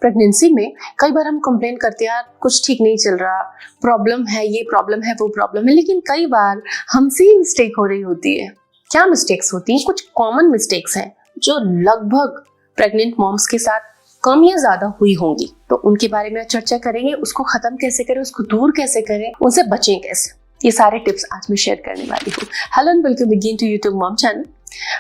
Pregnancy में कई बार हम कंप्लेन करते हैं, यार कुछ ठीक नहीं चल रहा, प्रॉब्लम है, ये प्रॉब्लम है, वो प्रॉब्लम है, लेकिन कई बार हमसे ही मिस्टेक हो रही होती है। क्या मिस्टेक्स होती हैं? कुछ कॉमन मिस्टेक्स हैं जो लगभग प्रेग्नेंट मॉम्स के साथ कम या ज्यादा हुई होंगी, तो उनके बारे में चर्चा करेंगे। उसको खत्म कैसे करें, उसको दूर कैसे करें, उनसे बचें कैसे, ये सारे टिप्स आज मैं शेयर करने वाली हूँ। Hello and welcome again to YouTube mom channel.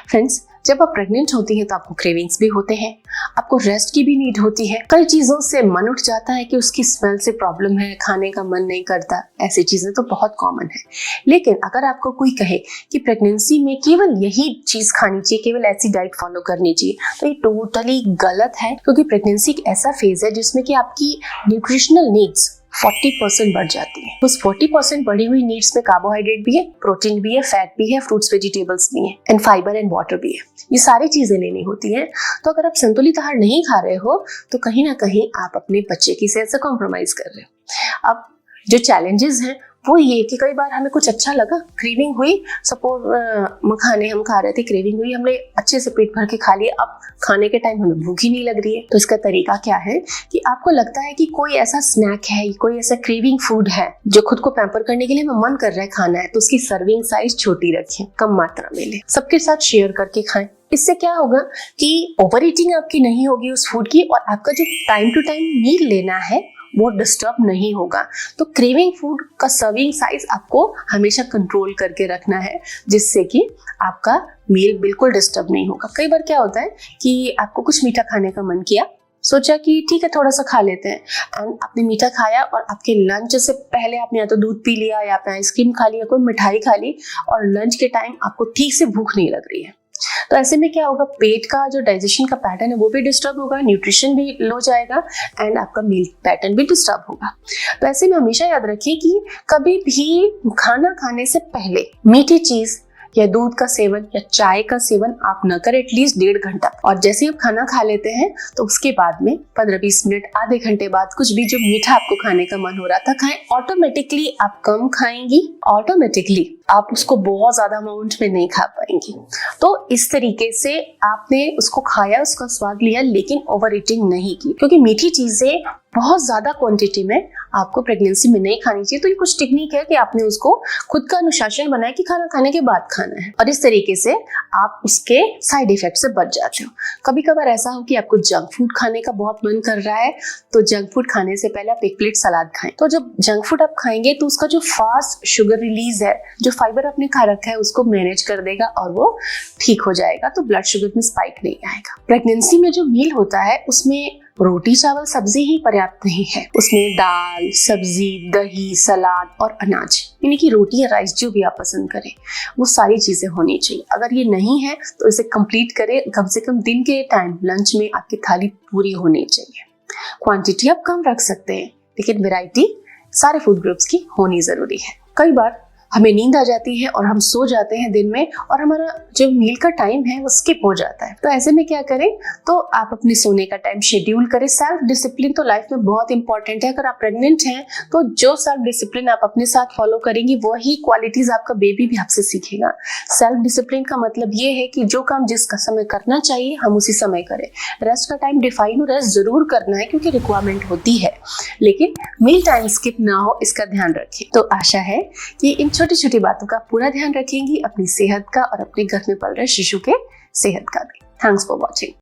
Friends, जब आप प्रेग्नेंट होती हैं तो आपको क्रेविंग्स भी होते हैं, आपको रेस्ट की भी नीड होती है। कई चीजों से मन उठ जाता है कि उसकी स्मेल से प्रॉब्लम है, खाने का मन नहीं करता, ऐसी चीजें तो बहुत कॉमन है। लेकिन अगर आपको कोई कहे कि प्रेगनेंसी में केवल यही चीज खानी चाहिए, केवल ऐसी डाइट फॉलो करनी चाहिए, तो ये टोटली गलत है। क्योंकि प्रेगनेंसी एक ऐसा फेज है जिसमें कि आपकी न्यूट्रिशनल नीड्स 40% बढ़ जाती है। उस 40% बढ़ी हुई नीड्स में कार्बोहाइड्रेट भी है, प्रोटीन भी है, फैट भी है, फ्रूट्स वेजिटेबल्स भी है, एंड फाइबर एंड वाटर भी है। ये सारी चीजें लेनी होती हैं। तो अगर आप संतुलित आहार नहीं खा रहे हो तो कहीं ना कहीं आप अपने बच्चे की सेहत से कॉम्प्रोमाइज कर रहे हो। अब जो चैलेंजेस हैं वो ये कि कई बार हमें कुछ अच्छा लगा, क्रेविंग हुई, सपोज मखाने हम खा रहे थे, क्रेविंग हुई, हमने अच्छे से पेट भर के खा लिया, अब खाने के टाइम हमें भूख ही नहीं लग रही है। तो इसका तरीका क्या है कि आपको लगता है कि कोई ऐसा स्नैक है, कोई ऐसा क्रेविंग फूड है जो खुद को पैम्पर करने के लिए हमें मन कर रहा है खाना है, तो उसकी सर्विंग साइज छोटी रखें, कम मात्रा में लें, सबके साथ शेयर करके खाएं। इससे क्या होगा कि ओवर ईटिंग आपकी नहीं होगी उस फूड की, और आपका जो टाइम टू टाइम मील लेना है वो डिस्टर्ब नहीं होगा। तो क्रेविंग फूड का सर्विंग साइज आपको हमेशा कंट्रोल करके रखना है, जिससे कि आपका मील बिल्कुल डिस्टर्ब नहीं होगा। कई बार क्या होता है कि आपको कुछ मीठा खाने का मन किया, सोचा कि ठीक है थोड़ा सा खा लेते हैं, एंड आपने मीठा खाया और आपके लंच से पहले आपने या तो दूध पी लिया या आपने आइसक्रीम खा लिया, कोई मिठाई खा ली, और लंच के टाइम आपको ठीक से भूख नहीं लग रही है। तो ऐसे में क्या होगा, पेट का जो डाइजेशन का पैटर्न है वो भी डिस्टर्ब होगा, न्यूट्रिशन भी लो जाएगा, एंड आपका मील पैटर्न भी डिस्टर्ब होगा। तो ऐसे में हमेशा याद रखिए कि कभी भी खाना खाने से पहले मीठी चीज या दूध का सेवन या चाय का सेवन आप न करें, एटलीस्ट 1.5 घंटा। और जैसे आप खाना खा लेते हैं तो उसके बाद में 15-20 मिनट, आधे घंटे बाद कुछ भी जो मीठा आपको खाने का मन हो रहा था खाएं। ऑटोमेटिकली आप कम खाएंगी, ऑटोमेटिकली आप उसको बहुत ज्यादा अमाउंट में नहीं खा पाएंगी। तो इस तरीके से आपने उसको खाया, उसका स्वाद लिया, लेकिन ओवर ईटिंग नहीं की, क्योंकि मीठी चीजें बहुत ज्यादा क्वांटिटी में आपको प्रेगनेंसी में नहीं खानी चाहिए। तो ये कुछ टेक्निक है कि आपने उसको खुद का अनुशासन बनाया कि खाना खाने के बाद खाना है, और इस तरीके से आप उसके साइड इफेक्ट से बच जाते हो। कभी कभार ऐसा हो कि आपको जंक फूड खाने का बहुत मन कर रहा है, तो जंक फूड खाने से पहले आप एक प्लेट सलाद खाएं। तो जब जंक फूड आप खाएंगे तो उसका जो फास्ट शुगर रिलीज है, जो फाइबर आपने खा रखा है, उसको मैनेज कर देगा और वो ठीक हो जाएगा, तो ब्लड शुगर में स्पाइक नहीं आएगा। प्रेगनेंसी में जो मील होता है उसमें रोटी चावल सब्जी ही पर्याप्त नहीं है, उसमें दाल, सब्जी, दही, सलाद और अनाज, यानी कि रोटी या राइस जो भी आप पसंद करें, वो सारी चीजें होनी चाहिए। अगर ये नहीं है तो इसे कंप्लीट करें, कम से कम दिन के टाइम लंच में आपकी थाली पूरी होनी चाहिए। क्वांटिटी आप कम रख सकते हैं, लेकिन वैरायटी सारे फूड ग्रुप्स की होनी जरूरी है। कई बार हमें नींद आ जाती है और हम सो जाते हैं दिन में, और हमारा जो मील का टाइम है वो स्किप हो जाता है। तो ऐसे में क्या करें, तो आप अपने सोने का टाइम शेड्यूल करें। सेल्फ डिसिप्लिन तो लाइफ में बहुत इंपॉर्टेंट है। अगर आप प्रेग्नेंट हैं तो जो सेल्फ डिसिप्लिन आप अपने साथ फॉलो करेंगी वही क्वालिटीज आपका बेबी भी आपसे सीखेगा। सेल्फ डिसिप्लिन का मतलब ये है कि जो काम जिसका समय करना चाहिए हम उसी समय करें। रेस्ट का टाइम डिफाइन हो, रेस्ट जरूर करना है क्योंकि रिक्वायरमेंट होती है, लेकिन मील टाइम स्किप ना हो, इसका ध्यान रखें। तो आशा है कि इन छोटी छोटी बातों का पूरा ध्यान रखेंगी, अपनी सेहत का और अपने घर में पल रहे शिशु के सेहत का भी। Thanks for watching.